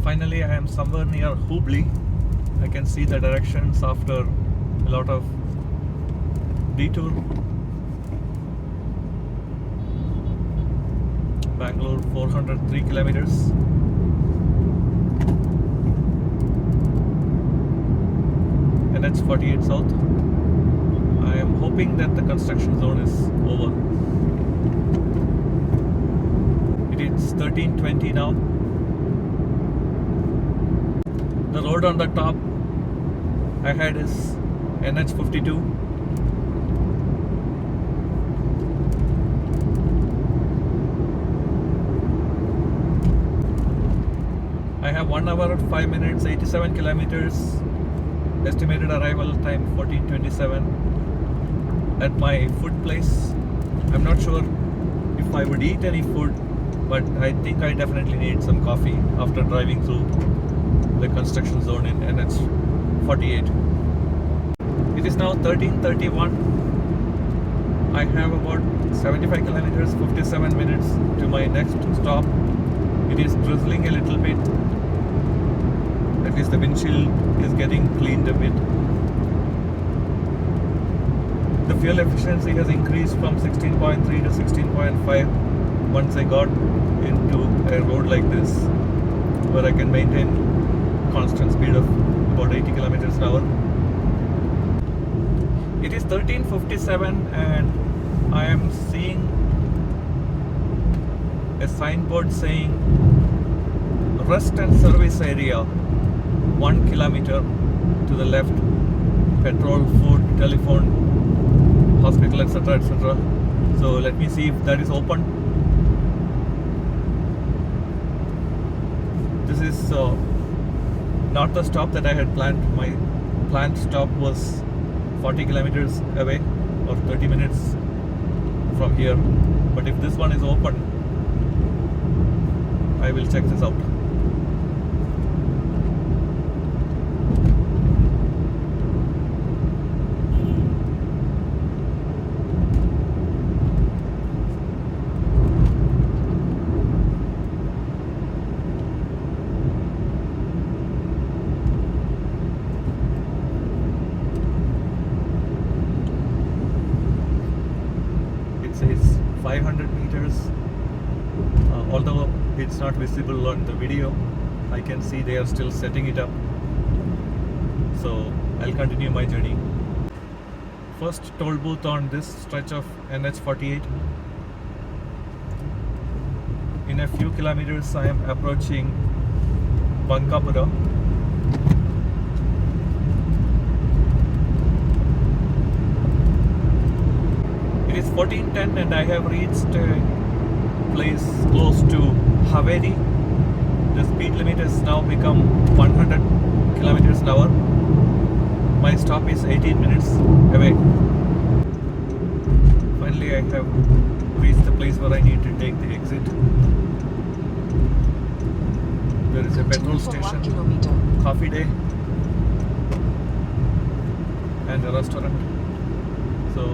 Finally, I am somewhere near Hubli. I can see the directions after a lot of detour. Bangalore, 403 kilometers. NH 48 South. I am hoping that the construction zone is over. It is 13:20 now. The road on the top ahead is NH 52. I have 1 hour, 5 minutes, 87 kilometers. Estimated arrival time 14:27 at my food place. I'm not sure if I would eat any food, but I think I definitely need some coffee after driving through the construction zone in NH 48. It is now 13:31. I have about 75 kilometers, 57 minutes to my next stop. It is drizzling a little bit. At least the windshield is getting cleaned a bit. The fuel efficiency has increased from 16.3 to 16.5 once I got into a road like this, where I can maintain constant speed of about 80 kilometers an hour. It is 13:57 and I am seeing a signboard saying rest and service area 1 kilometer to the left, petrol, food, telephone, hospital, etc., etc. So let me see if that is open. This is not the stop that I had planned. My planned stop was 40 kilometers away or 30 minutes from here. But if this one is open, I will check this out. Says 500 meters. Although it's not visible on the video, I can see they are still setting it up. So I'll continue my journey. First toll booth on this stretch of NH 48. In a few kilometers I am approaching Bangalore. It is 14:10 and I have reached a place close to Haveri. The speed limit has now become 100 kilometers an hour. My stop is 18 minutes away. Finally I have reached the place where I need to take the exit. There is a petrol station, coffee day, and a restaurant. So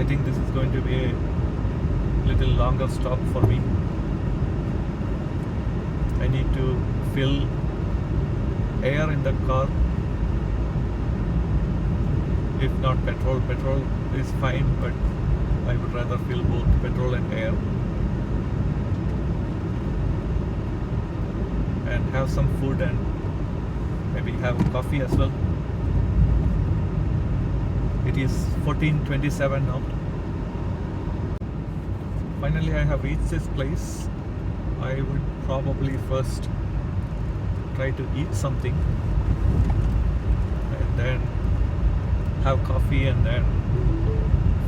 I think this is going to be a little longer stop for me. I need to fill air in the car. If not petrol, petrol is fine, but I would rather fill both petrol and air. And have some food and maybe have coffee as well. It is 14:27 now. Finally I have reached this place. I would probably first try to eat something and then have coffee and then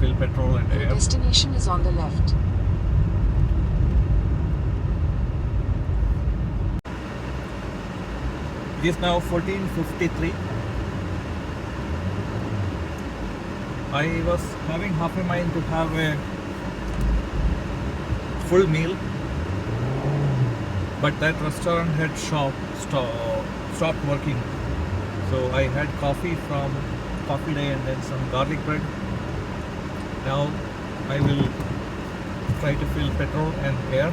fill petrol and air. The destination is on the left. It is now 14:53. I was having half a mind to have a full meal, but that restaurant had stopped working. So I had coffee from Coffee Day and then some garlic bread. Now I will try to fill petrol and air.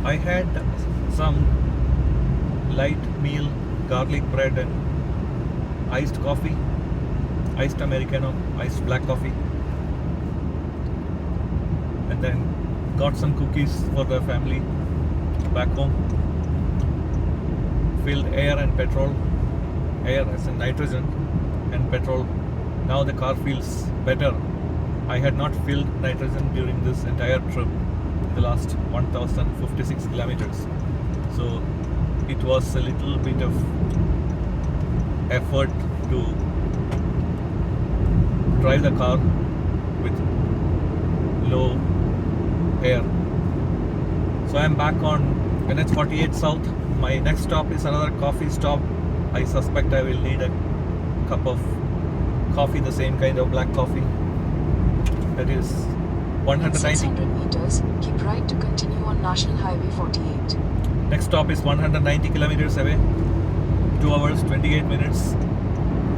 I had some light meal, garlic bread and iced coffee, iced Americano, iced black coffee, and then got some cookies for the family back home. Filled air and petrol, air as in nitrogen and petrol. Now the car feels better. I had not filled nitrogen during this entire trip, the last 1056 kilometers. So it was a little bit of effort to drive the car with low air. So I'm back on NH48 South. My next stop is another coffee stop. I suspect I will need a cup of coffee, the same kind of black coffee. That is In 190. 600 meters, keep right to continue on National Highway 48. Next stop is 190 kilometers away. 2 hours, 28 minutes.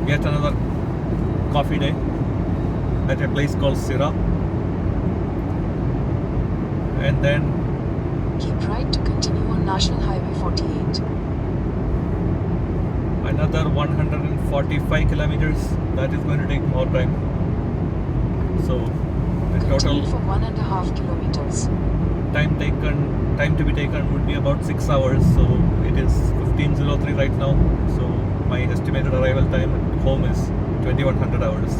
Yet another coffee day at a place called Sira. And then Keep right to continue on National Highway 48. another 145 kilometers. That is going to take more time. So the total Continue for 1.5 kilometers. time to be taken would be about 6 hours. So it is 15:03 right now. So my estimated arrival time at home is 2100 hours.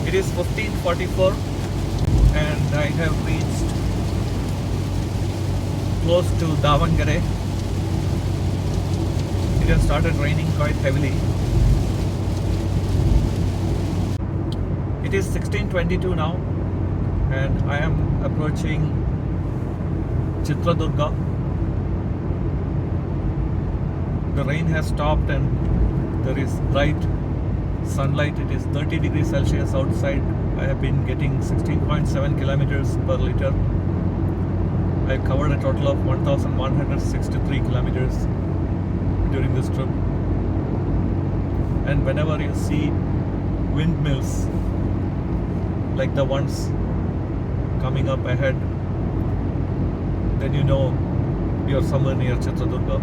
It is 15:44 and I have reached close to Davangere. It has started raining quite heavily. It is 16:22 now and I am approaching Chitradurga. The rain has stopped and there is bright sunlight. It is 30 degrees Celsius outside. I have been getting 16.7 kilometers per liter. I covered a total of 1163 kilometers during this trip. And whenever you see windmills like the ones coming up ahead, then you know you're somewhere near Chitradurga.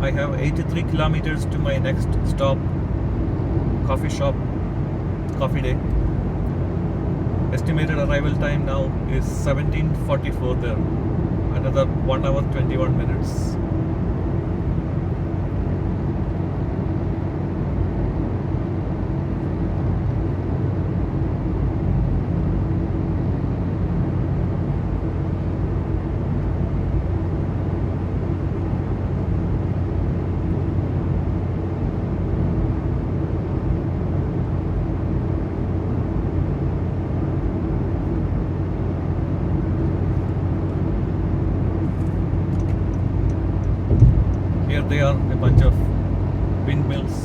I have 83 kilometers to my next stop, coffee shop, coffee day. Estimated arrival time now is 17:44 there. Another 1 hour 21 minutes. Here they are, a bunch of windmills.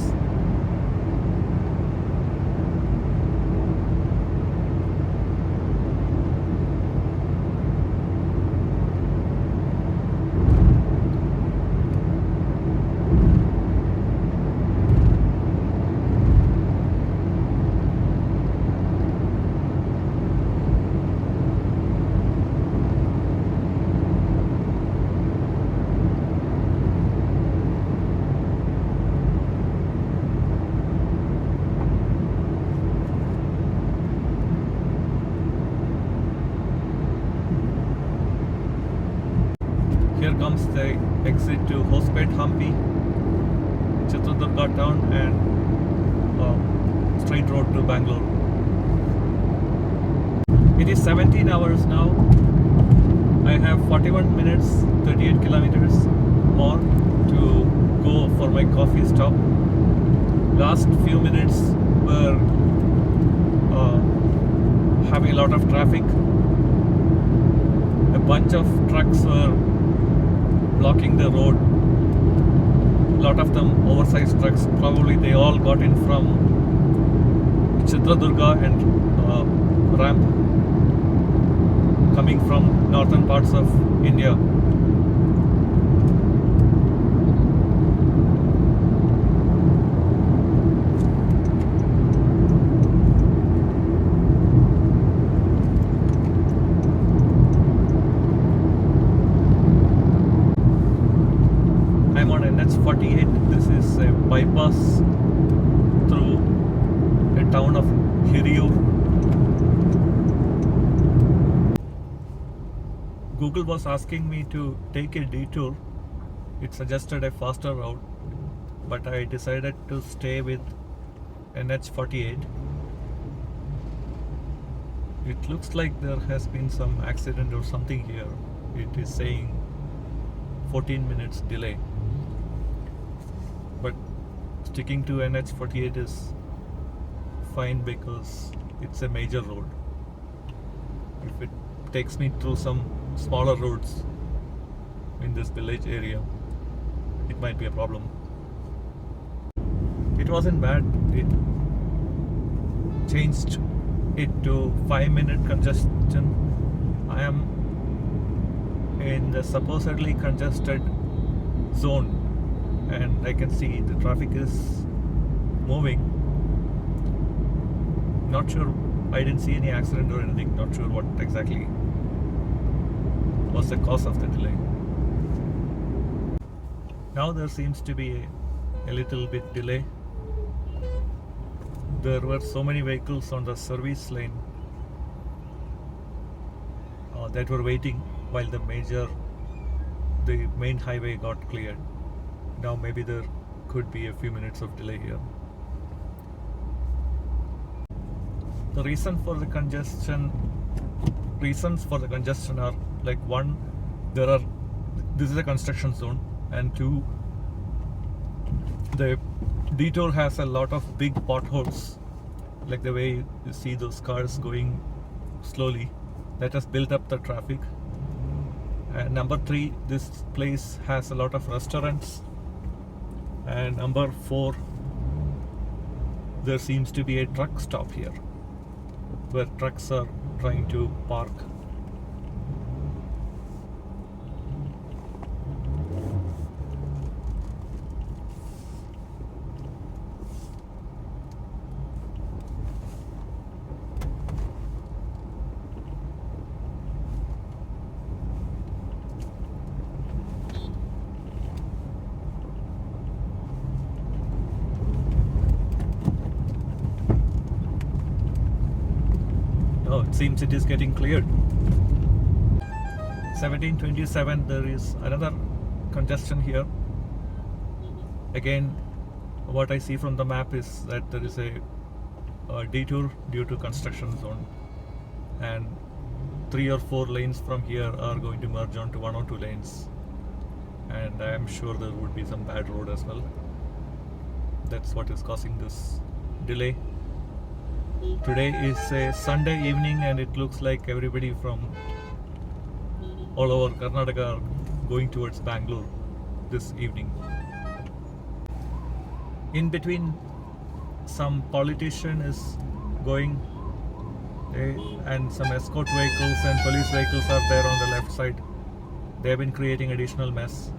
Here comes the exit to Dobbspet, Hampi, Chitradurga town and straight road to Bangalore. It is 17 hours now. I have 41 minutes, 38 kilometers more to go for my coffee stop. Last few minutes were having a lot of traffic. A bunch of trucks were blocking the road. A lot of them oversized trucks. Probably they all got in from Chitradurga and ramp coming from northern parts of India. I'm on NH48. This is a bypass through a town of Hiriyur. Google was asking me to take a detour. It suggested a faster route, but I decided to stay with NH48. It looks like there has been some accident or something here. It is saying 14 minutes delay. But sticking to NH48 is fine because it's a major road. If it takes me through some smaller roads in this village area, it might be a problem. It wasn't bad. It changed it to 5-minute congestion. I am in the supposedly congested zone and I can see the traffic is moving. Not sure, I didn't see any accident or anything. Not sure what exactly was the cause of the delay. Now there seems to be a little bit delay. There were so many vehicles on the service lane that were waiting while the main highway got cleared. Now maybe there could be a few minutes of delay here. The reasons for the congestion are like, one, this is a construction zone, and two, the detour has a lot of big potholes, like the way you see those cars going slowly. That has built up the traffic. And number three, this place has a lot of restaurants. And number four, there seems to be a truck stop here where trucks are trying to park. Oh, it seems it is getting cleared. 1727, there is another congestion here. Again, what I see from the map is that there is a detour due to construction zone, and 3 or 4 lanes from here are going to merge onto 1 or 2 lanes, and I am sure there would be some bad road as well. That's what is causing this delay. Today is a Sunday evening and it looks like everybody from all over Karnataka are going towards Bangalore this evening. In between, some politician is going, and some escort vehicles and police vehicles are there on the left side. They have been creating additional mess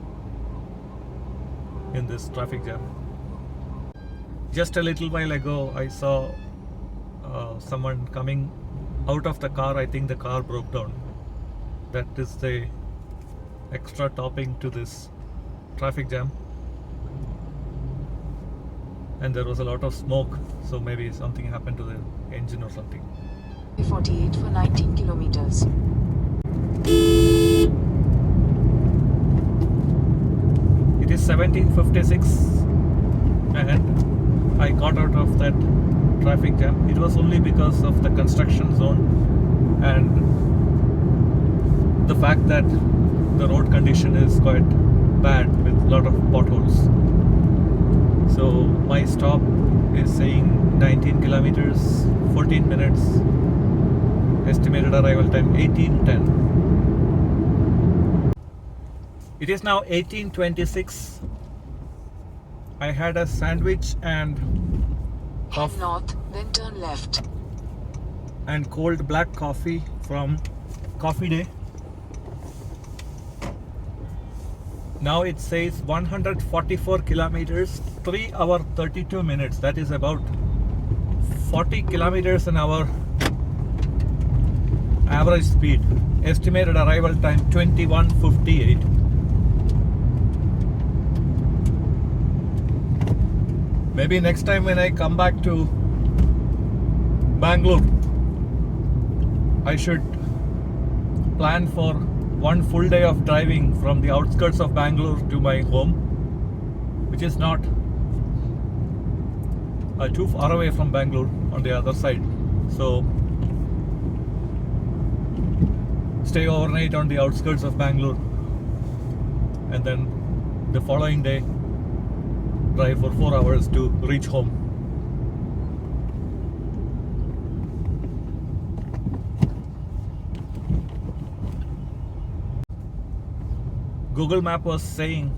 in this traffic jam. Just a little while ago, I saw someone coming out of the car. I think the car broke down. That is the extra topping to this traffic jam. And there was a lot of smoke, so maybe something happened to the engine or something. 48 for 19 kilometers. It is 17:56 and I got out of that traffic jam. It was only because of the construction zone and the fact that the road condition is quite bad with a lot of potholes. So my stop is saying 19 kilometers, 14 minutes, estimated arrival time 18:10. It is now 18:26. I had a sandwich and Head north, then turn left. and cold black coffee from coffee day. Now it says 144 kilometers, 3 hour 32 minutes. That is about 40 kilometers an hour average speed. Estimated arrival time 21:58. Maybe next time when I come back to Bangalore, I should plan for one full day of driving from the outskirts of Bangalore to my home, which is not too far away from Bangalore on the other side. So stay overnight on the outskirts of Bangalore and then the following day drive for 4 hours to reach home. Google Map was saying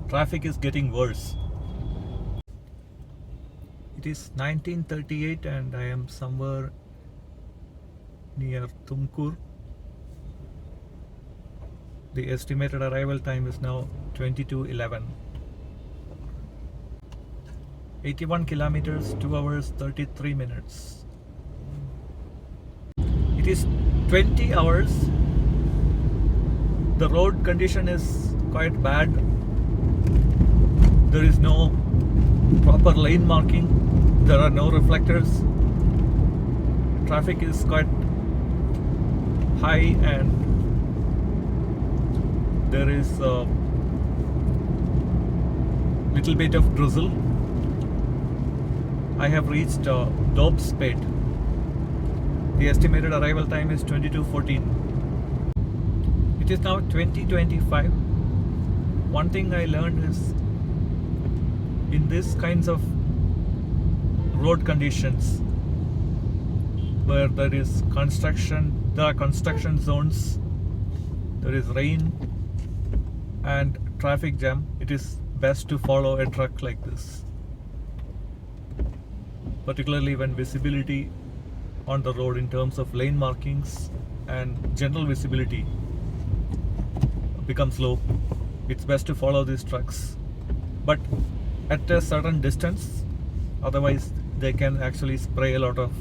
traffic is getting worse. It is 19:38 and I am somewhere near Tumkur. The estimated arrival time is now 22:11. 81 kilometers, 2 hours 33 minutes. It is 20 hours. The road condition is quite bad. There is no proper lane marking. There are no reflectors. Traffic is quite high and there is a little bit of drizzle. I have reached Dobbspet. The estimated arrival time is 22:14. It is now 20:25. One thing I learned is in these kinds of road conditions where there are construction zones, there is rain and traffic jam, it is best to follow a truck like this. Particularly when visibility on the road in terms of lane markings and general visibility becomes low, it's best to follow these trucks, but at a certain distance, otherwise they can actually spray a lot of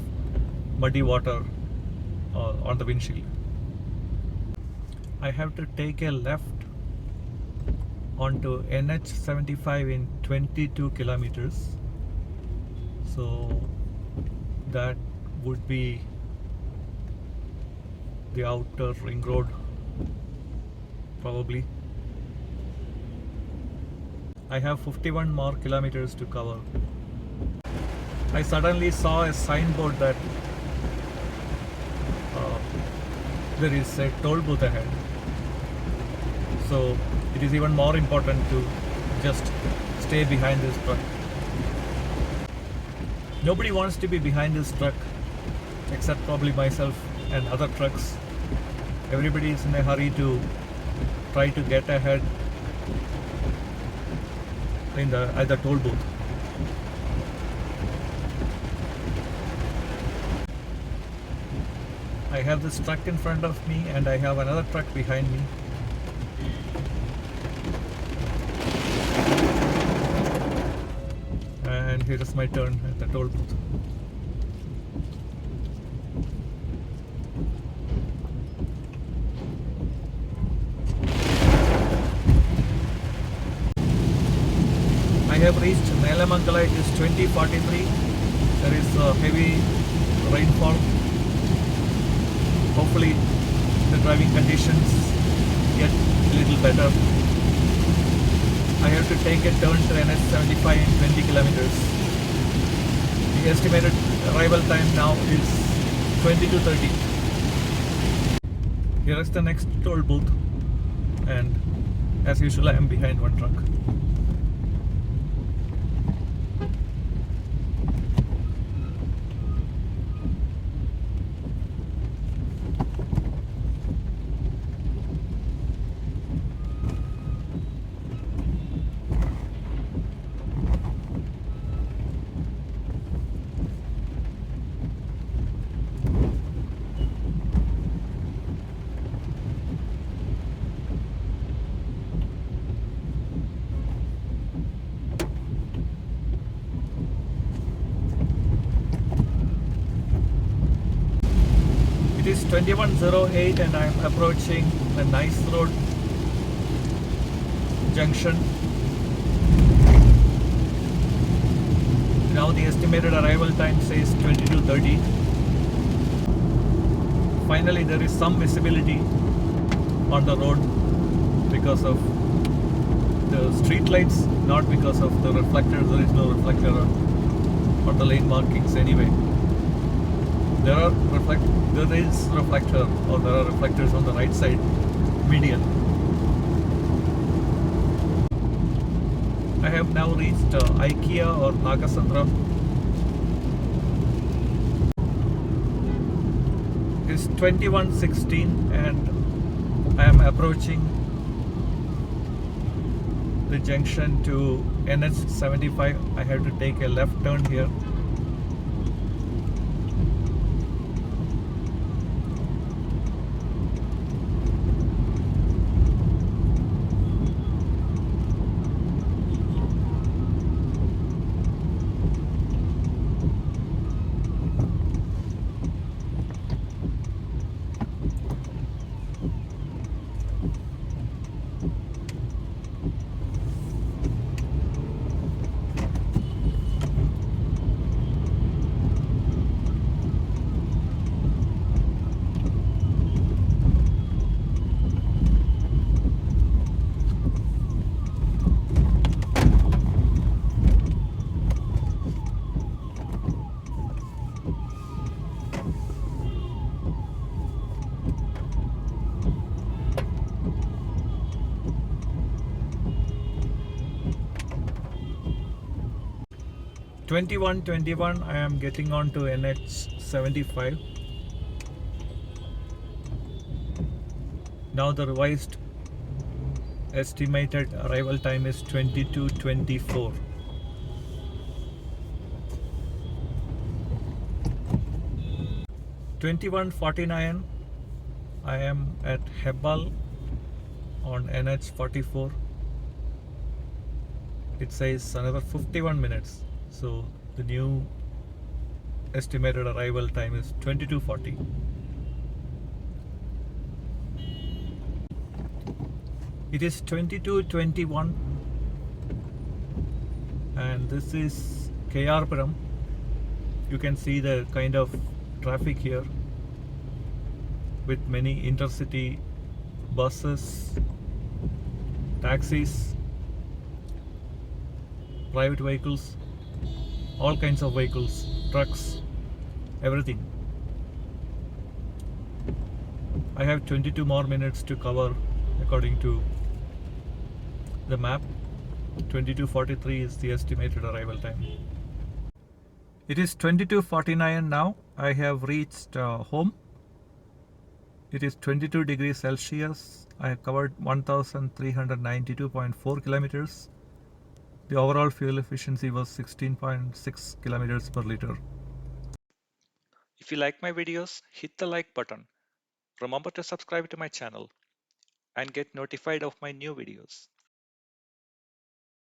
muddy water on the windshield. I have to take a left onto NH75 in 22 kilometers. So that would be the outer ring road, probably. I have 51 more kilometers to cover. I suddenly saw a signboard that there is a toll booth ahead. So it is even more important to just stay behind this truck. Nobody wants to be behind this truck except probably myself and other trucks. Everybody is in a hurry to try to get ahead at the toll booth. I have this truck in front of me and I have another truck behind me. And here is my turn at the toll booth. I have reached Nelamangala. It is 20:43. There is heavy rainfall. Hopefully the driving conditions get a little better. I have to take a turn to NH75 in 20 kilometers. The estimated arrival time now is 22:30. Here is the next toll booth, and as usual I am behind one truck. is 2108 and I am approaching the Nice Road junction. Now the estimated arrival time says 22:30. Finally there is some visibility on the road because of the street lights, not because of the reflector. There is no reflector on the lane markings anyway. There is reflector, or there are reflectors on the right side, median. I have now reached IKEA or Nagasandra. It's 21:16 and I am approaching the junction to NH 75. I have to take a left turn here. (21:21) I am getting on to NH 75. Now the revised estimated arrival time is 22:24. 21:49 I am at Hebbal on NH 44. It says another 51 minutes. So the new estimated arrival time is 22:40. It is 22:21 and this is Krpuram. You can see the kind of traffic here with many intercity buses, taxis, private vehicles, all kinds of vehicles, trucks, everything. I have 22 more minutes to cover according to the map. 22:43 is the estimated arrival time. It is 22:49 now. I have reached home. It is 22 degrees Celsius. I have covered 1392.4 kilometers. The overall fuel efficiency was 16.6 kilometers per liter. If you like my videos, hit the like button. Remember to subscribe to my channel and get notified of my new videos.